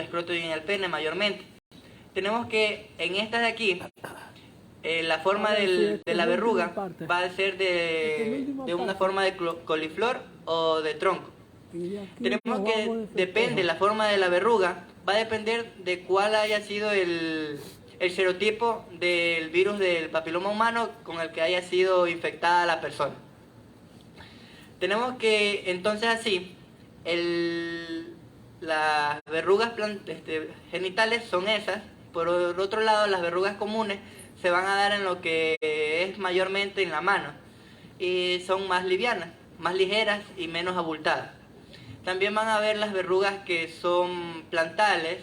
escroto y en el pene mayormente. Tenemos que en estas de aquí, la forma de la verruga va a ser de una forma de coliflor o de tronco. Tenemos que, depende, la forma de la verruga va a depender de cuál haya sido el serotipo del virus del papiloma humano con el que haya sido infectada la persona. Tenemos que, entonces así, las verrugas genitales son esas. Por otro lado, las verrugas comunes se van a dar en lo que es mayormente en la mano y son más livianas, más ligeras y menos abultadas. También van a haber las verrugas que son plantares,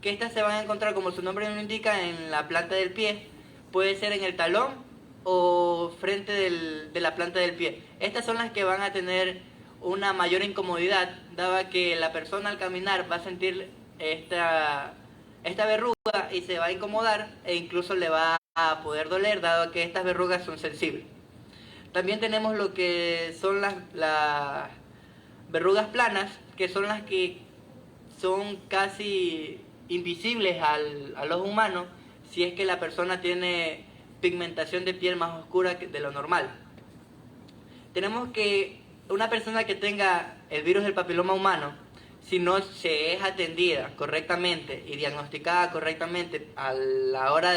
que estas se van a encontrar, como su nombre lo indica, en la planta del pie. Puede ser en el talón o frente de la planta del pie. Estas son las que van a tener una mayor incomodidad, dado que la persona al caminar va a sentir esta verruga y se va a incomodar e incluso le va a poder doler, dado que estas verrugas son sensibles. También tenemos lo que son las verrugas planas, que son las que son casi invisibles al ojo humano si es que la persona tiene pigmentación de piel más oscura de lo normal. Tenemos que una persona que tenga el virus del papiloma humano, si no se es atendida correctamente y diagnosticada correctamente a la hora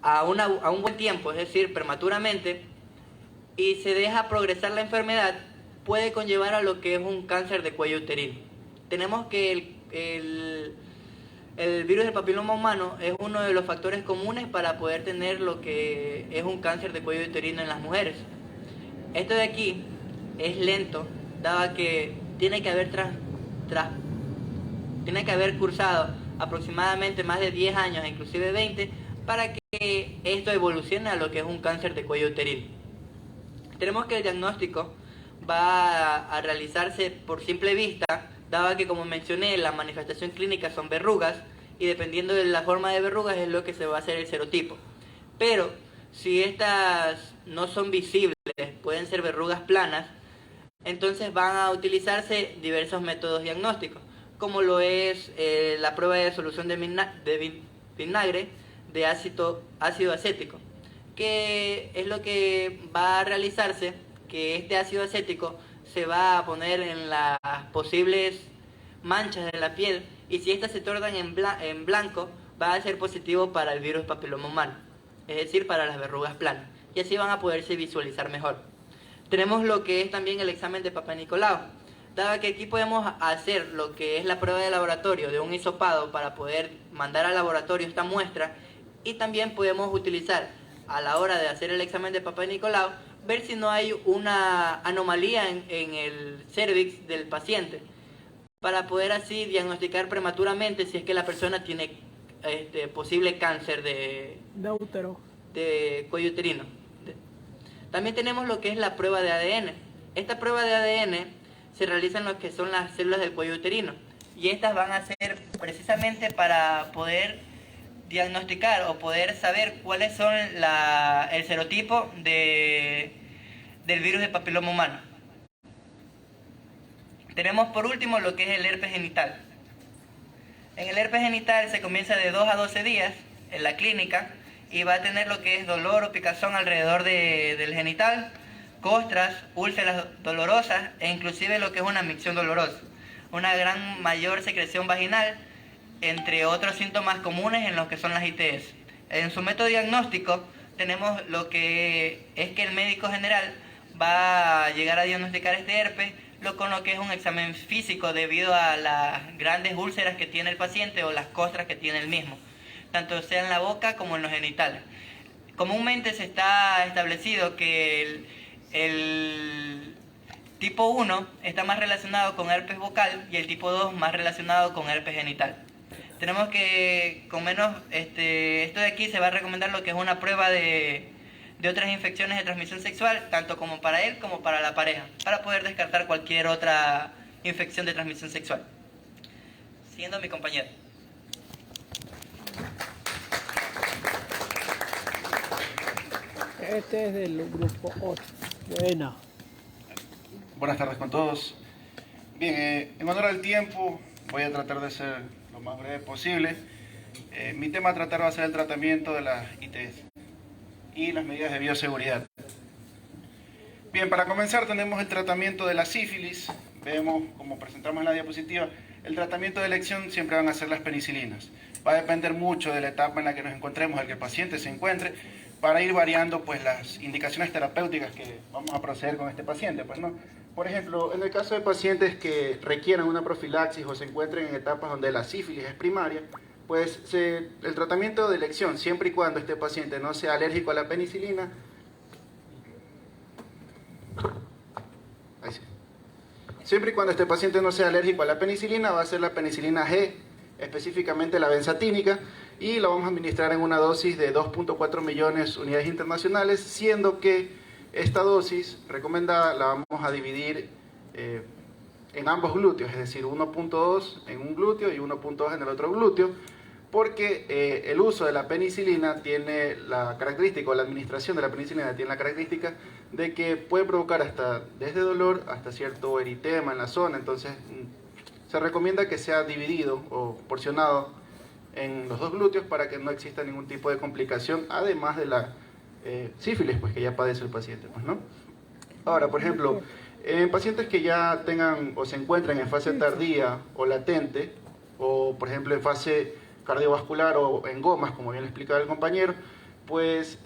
a un buen tiempo, es decir, prematuramente, y se deja progresar la enfermedad, puede conllevar a lo que es un cáncer de cuello uterino. Tenemos que el virus del papiloma humano es uno de los factores comunes para poder tener lo que es un cáncer de cuello uterino en las mujeres. Esto de aquí es lento, dado que tiene que haber cursado aproximadamente más de 10 años, inclusive 20, para que esto evolucione a lo que es un cáncer de cuello uterino. Tenemos que el diagnóstico va a realizarse por simple vista, dado que, como mencioné, la manifestación clínica son verrugas y dependiendo de la forma de verrugas es lo que se va a hacer el serotipo. Pero si estas no son visibles, pueden ser verrugas planas, entonces van a utilizarse diversos métodos diagnósticos, como lo es la prueba de solución de vinagre de ácido acético, que es lo que va a realizarse, que este ácido acético se va a poner en las posibles manchas de la piel y si estas se tornan en blanco va a ser positivo para el virus papiloma humano, es decir, para las verrugas planas, y así van a poderse visualizar mejor. Tenemos lo que es también el examen de Papá Nicolau, dado que aquí podemos hacer lo que es la prueba de laboratorio de un hisopado para poder mandar al laboratorio esta muestra y también podemos utilizar a la hora de hacer el examen de Papá Nicolau ver si no hay una anomalía en el cervix del paciente para poder así diagnosticar prematuramente si es que la persona tiene posible cáncer de útero, de cuello uterino. También tenemos lo que es la prueba de ADN. Esta prueba de ADN se realiza en lo que son las células del cuello uterino y estas van a ser precisamente para poder diagnosticar o poder saber cuáles son el serotipo del virus del papiloma humano. Tenemos por último lo que es el herpes genital. En el herpes genital se comienza de 2 a 12 días en la clínica y va a tener lo que es dolor o picazón alrededor del genital, costras, úlceras dolorosas e inclusive lo que es una micción dolorosa, una gran mayor secreción vaginal, entre otros síntomas comunes en los que son las ITS. En su método diagnóstico tenemos lo que es que el médico general va a llegar a diagnosticar este herpes con lo que es un examen físico debido a las grandes úlceras que tiene el paciente o las costras que tiene el mismo, tanto sea en la boca como en los genitales. Comúnmente se está establecido que el tipo 1 está más relacionado con herpes vocal y el tipo 2 más relacionado con herpes genital. Tenemos que, con menos, esto de aquí se va a recomendar lo que es una prueba de otras infecciones de transmisión sexual, tanto como para él como para la pareja, para poder descartar cualquier otra infección de transmisión sexual. Siguiendo a mi compañero. Este es del grupo 8. Buena. Buenas tardes con todos. Bien, en honor al tiempo, voy a tratar de ser lo más breve posible. Mi tema a tratar va a ser el tratamiento de las ITS y las medidas de bioseguridad. Bien, para comenzar tenemos el tratamiento de la sífilis. Vemos, como presentamos en la diapositiva, el tratamiento de elección siempre van a ser las penicilinas. Va a depender mucho de la etapa en la que nos encontremos, en la que el paciente se encuentre, para ir variando pues las indicaciones terapéuticas que vamos a proceder con este paciente, pues, ¿no? Por ejemplo, en el caso de pacientes que requieran una profilaxis o se encuentren en etapas donde la sífilis es primaria, pues el tratamiento de elección, siempre y cuando este paciente no sea alérgico a la penicilina, siempre y cuando este paciente no sea alérgico a la penicilina, va a ser la penicilina G, específicamente la benzatínica, y la vamos a administrar en una dosis de 2.4 millones unidades internacionales, siendo que esta dosis recomendada la vamos a dividir en ambos glúteos, es decir, 1.2 en un glúteo y 1.2 en el otro glúteo, porque el uso de la penicilina tiene la característica, o la administración de la penicilina tiene la característica de que puede provocar desde dolor hasta cierto eritema en la zona. Entonces se recomienda que sea dividido o porcionado en los dos glúteos para que no exista ningún tipo de complicación, además de la sífilis, pues, que ya padece el paciente, pues, ¿no? Ahora, por ejemplo, en pacientes que ya tengan o se encuentren en fase tardía o latente, o por ejemplo en fase cardiovascular o en gomas, como bien le explicaba el compañero, pues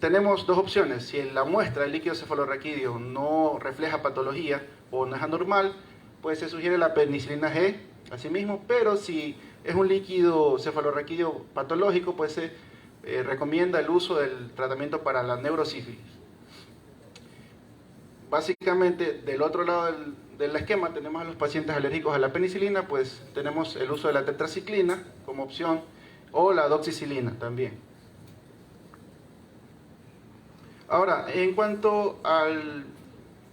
tenemos dos opciones. Si la muestra del líquido cefalorraquídeo no refleja patología o no es anormal, pues se sugiere la penicilina G, asimismo, pero si es un líquido cefalorraquídeo patológico, pues se recomienda el uso del tratamiento para la neurosífilis. Básicamente, del otro lado del esquema tenemos a los pacientes alérgicos a la penicilina, pues tenemos el uso de la tetraciclina como opción, o la doxicilina también. Ahora, en cuanto al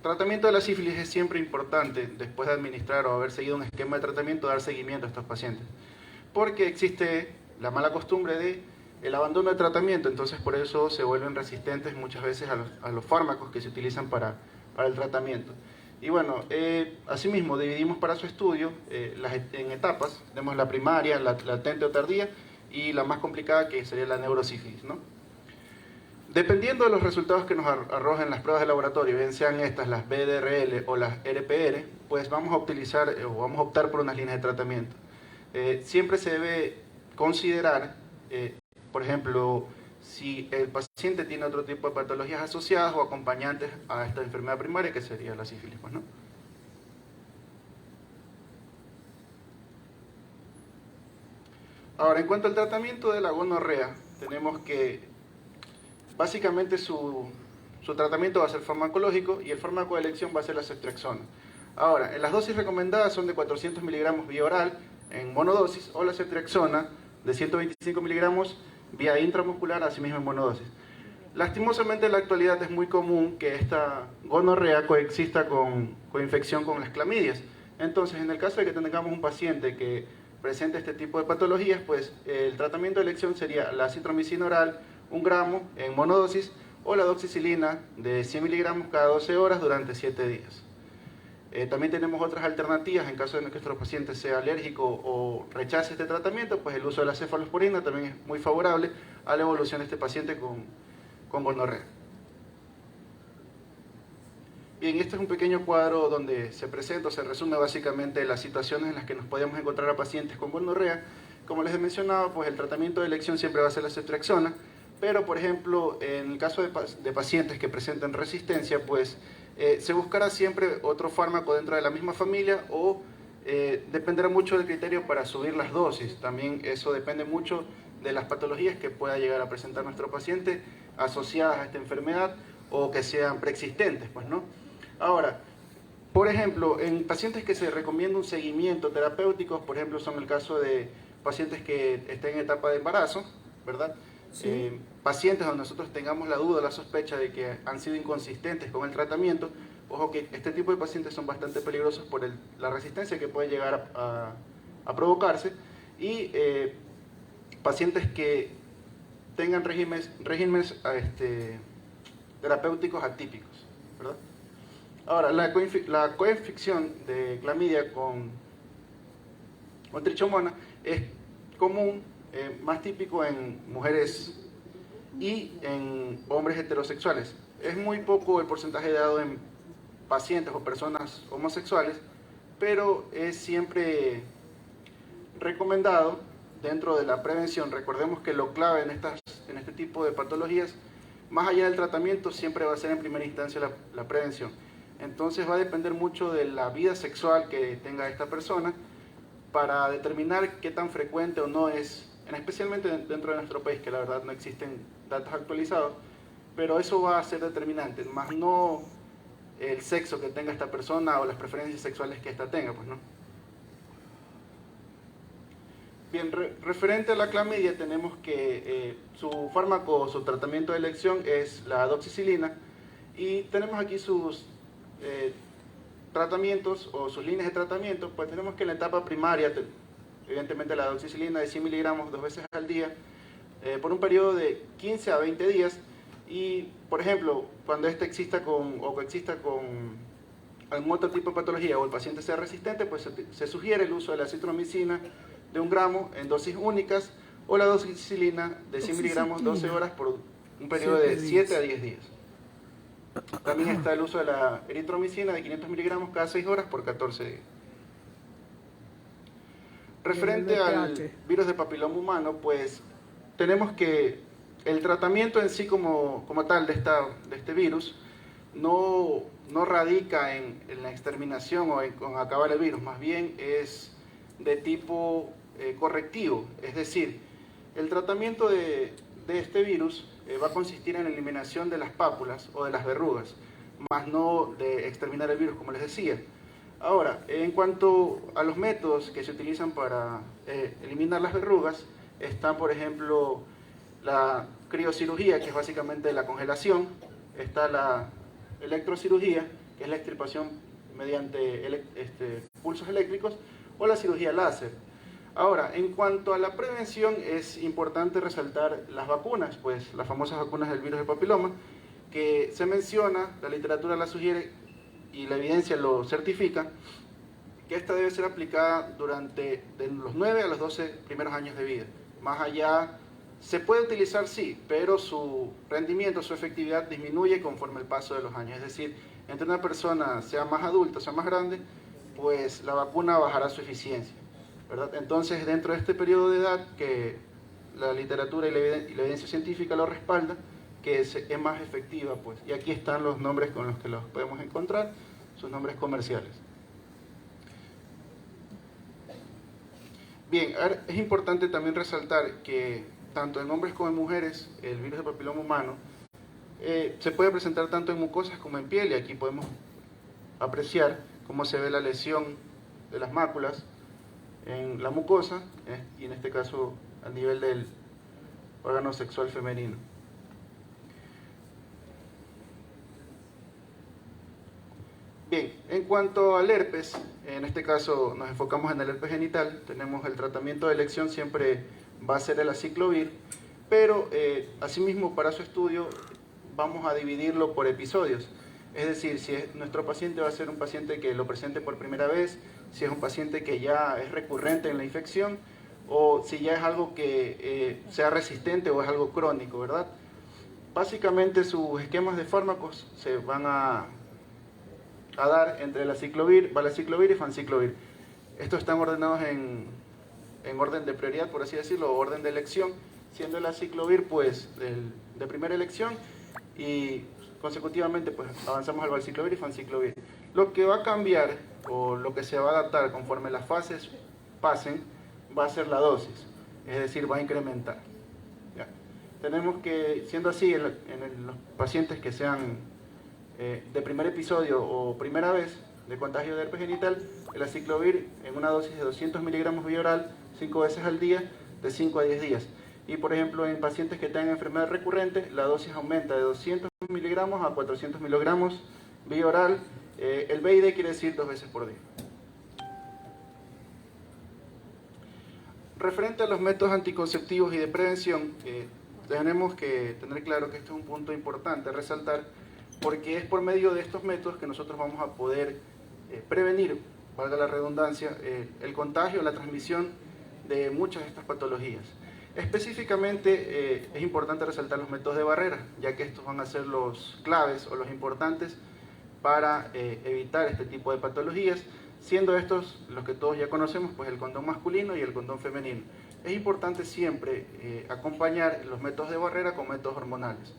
tratamiento de la sífilis, es siempre importante, después de administrar o haber seguido un esquema de tratamiento, dar seguimiento a estos pacientes, porque existe la mala costumbre de el abandono de tratamiento, entonces por eso se vuelven resistentes muchas veces a los fármacos que se utilizan para el tratamiento. Y bueno, asimismo dividimos para su estudio en etapas. Tenemos la primaria, la latente o tardía, y la más complicada, que sería la neurosífilis, ¿no? Dependiendo de los resultados que nos arrojen las pruebas de laboratorio, bien sean estas las BDRL o las RPR, pues vamos a utilizar o vamos a optar por unas líneas de tratamiento. Siempre se debe considerar, por ejemplo, si el paciente tiene otro tipo de patologías asociadas o acompañantes a esta enfermedad primaria, que sería la sífilis, pues, ¿no? Ahora, en cuanto al tratamiento de la gonorrea, tenemos que básicamente su tratamiento va a ser farmacológico y el fármaco de elección va a ser la ceftriaxona. Ahora, las dosis recomendadas son de 400 miligramos vía oral en monodosis, o la ceftriaxona de 125 miligramos vía intramuscular, asimismo en monodosis. Lastimosamente en la actualidad es muy común que esta gonorrea coexista con infección con las clamidias. Entonces, en el caso de que tengamos un paciente que presente este tipo de patologías, pues el tratamiento de elección sería la acitromicina oral, 1 gramo en monodosis, o la doxicilina de 100 miligramos cada 12 horas durante 7 días. También tenemos otras alternativas en caso de que nuestro paciente sea alérgico o rechace este tratamiento, pues el uso de la cefalosporina también es muy favorable a la evolución de este paciente con gonorrea. Bien, este es un pequeño cuadro donde se presenta o se resume básicamente las situaciones en las que nos podemos encontrar a pacientes con gonorrea. Como les he mencionado, pues el tratamiento de elección siempre va a ser la ceftriaxona, pero por ejemplo, en el caso de pacientes que presentan resistencia, pues se buscará siempre otro fármaco dentro de la misma familia, o dependerá mucho del criterio para subir las dosis. También eso depende mucho de las patologías que pueda llegar a presentar nuestro paciente asociadas a esta enfermedad o que sean preexistentes, pues, ¿no? Ahora, por ejemplo, en pacientes que se recomienda un seguimiento terapéutico, por ejemplo, son el caso de pacientes que estén en etapa de embarazo, ¿verdad? Sí. Pacientes donde nosotros tengamos la duda, la sospecha de que han sido inconsistentes con el tratamiento. Ojo que este tipo de pacientes son bastante peligrosos por la resistencia que puede llegar a provocarse, y pacientes que tengan regímenes terapéuticos atípicos, ¿verdad? Ahora, la coinfección de clamidia con o trichomona, es común, más típico en mujeres y en hombres heterosexuales. Es muy poco el porcentaje dado en pacientes o personas homosexuales, pero es siempre recomendado dentro de la prevención. Recordemos que lo clave en este tipo de patologías, más allá del tratamiento, siempre va a ser en primera instancia la prevención. Entonces va a depender mucho de la vida sexual que tenga esta persona para determinar qué tan frecuente o no es, especialmente dentro de nuestro país, que la verdad no existen datos actualizados, pero eso va a ser determinante, más no el sexo que tenga esta persona o las preferencias sexuales que ésta tenga, pues, ¿no? Bien, referente a la clamidia, tenemos que su fármaco, su tratamiento de elección es la doxicilina, y tenemos aquí sus tratamientos o sus líneas de tratamiento. Pues tenemos que en la etapa primaria, evidentemente la doxicilina de 100 miligramos 2 veces al día, por un periodo de 15 a 20 días, y por ejemplo, cuando este exista con o coexista con algún otro tipo de patología o el paciente sea resistente, pues se sugiere el uso de la acitromicina de 1 gramo en dosis únicas, o la doxicilina de 100 miligramos 12 horas por un periodo de 7 a 10 días. También está el uso de la eritromicina de 500 miligramos cada 6 horas por 14 días. Referente al virus de papiloma humano, pues tenemos que el tratamiento en sí como tal de este virus no radica en la exterminación o en acabar el virus, más bien es de tipo correctivo. Es decir, el tratamiento de este virus va a consistir en la eliminación de las pápulas o de las verrugas, más no de exterminar el virus, como les decía. Ahora, en cuanto a los métodos que se utilizan para eliminar las verrugas, están, por ejemplo, la criocirugía, que es básicamente la congelación, está la electrocirugía, que es la extirpación mediante pulsos eléctricos, o la cirugía láser. Ahora, en cuanto a la prevención, es importante resaltar las vacunas, pues las famosas vacunas del virus del papiloma, que se menciona, la literatura la sugiere y la evidencia lo certifica, que esta debe ser aplicada durante de los 9 a los 12 primeros años de vida. Más allá, se puede utilizar sí, pero su rendimiento, su efectividad disminuye conforme el paso de los años. Es decir, entre una persona sea más adulta, sea más grande, pues la vacuna bajará su eficiencia, ¿verdad? Entonces, dentro de este periodo de edad, que la literatura y la evidencia científica lo respalda, que es más efectiva, pues. Y aquí están los nombres con los que los podemos encontrar, sus nombres comerciales. Bien, es importante también resaltar que tanto en hombres como en mujeres, el virus del papiloma humano se puede presentar tanto en mucosas como en piel, y aquí podemos apreciar cómo se ve la lesión de las máculas en la mucosa, y en este caso a nivel del órgano sexual femenino. Bien, en cuanto al herpes, en este caso nos enfocamos en el herpes genital. Tenemos el tratamiento de elección, siempre va a ser el aciclovir, pero asimismo para su estudio vamos a dividirlo por episodios. Es decir, si nuestro paciente va a ser un paciente que lo presente por primera vez, si es un paciente que ya es recurrente en la infección, o si ya es algo que sea resistente o es algo crónico, ¿verdad? Básicamente sus esquemas de fármacos se van a dar entre el aciclovir, valaciclovir y fanciclovir. Estos están ordenados en orden de prioridad, por así decirlo, o orden de elección, siendo el aciclovir pues de primera elección, y consecutivamente pues avanzamos al valciclovir y fanciclovir. Lo que va a cambiar o lo que se va a adaptar conforme las fases pasen va a ser la dosis, es decir, va a incrementar. ¿Ya? Tenemos que, siendo así, en los pacientes que sean de primer episodio o primera vez de contagio de herpes genital, el aciclovir en una dosis de 200 miligramos vía oral 5 veces al día de 5 a 10 días. Y por ejemplo, en pacientes que tengan enfermedad recurrente, la dosis aumenta de 200 miligramos a 400 miligramos vía oral. El BID quiere decir 2 veces por día. Referente a los métodos anticonceptivos y de prevención, tenemos que tener claro que este es un punto importante a resaltar, porque es por medio de estos métodos que nosotros vamos a poder prevenir valga la redundancia, el contagio, la transmisión de muchas de estas patologías. Específicamente es importante resaltar los métodos de barrera, ya que estos van a ser los claves o los importantes para evitar este tipo de patologías, siendo estos los que todos ya conocemos, pues el condón masculino y el condón femenino. Es importante siempre acompañar los métodos de barrera con métodos hormonales,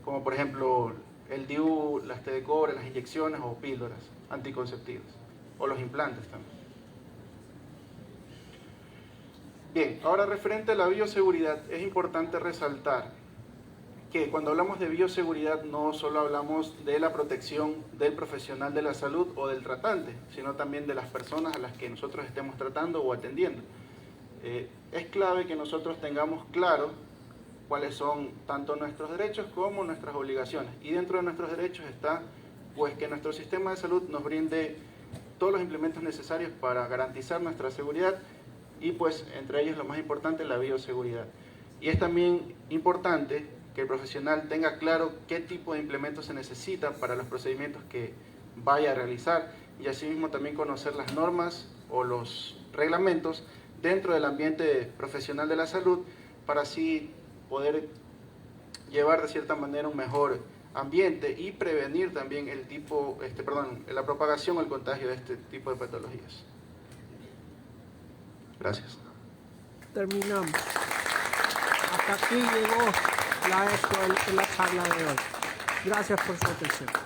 como por ejemplo el DIU, las T de cobre, las inyecciones o píldoras anticonceptivas, o los implantes también. Bien, ahora referente a la bioseguridad, es importante resaltar que cuando hablamos de bioseguridad no solo hablamos de la protección del profesional de la salud o del tratante, sino también de las personas a las que nosotros estemos tratando o atendiendo. Es clave que nosotros tengamos claro cuáles son tanto nuestros derechos como nuestras obligaciones. Y dentro de nuestros derechos está pues que nuestro sistema de salud nos brinde todos los implementos necesarios para garantizar nuestra seguridad y pues entre ellos lo más importante, la bioseguridad. Y es también importante que el profesional tenga claro qué tipo de implementos se necesita para los procedimientos que vaya a realizar y asimismo también conocer las normas o los reglamentos dentro del ambiente profesional de la salud para así poder llevar de cierta manera un mejor ambiente y prevenir también la propagación o el contagio de este tipo de patologías. Gracias. Terminamos. Hasta aquí llegó la charla de hoy. Gracias por su atención.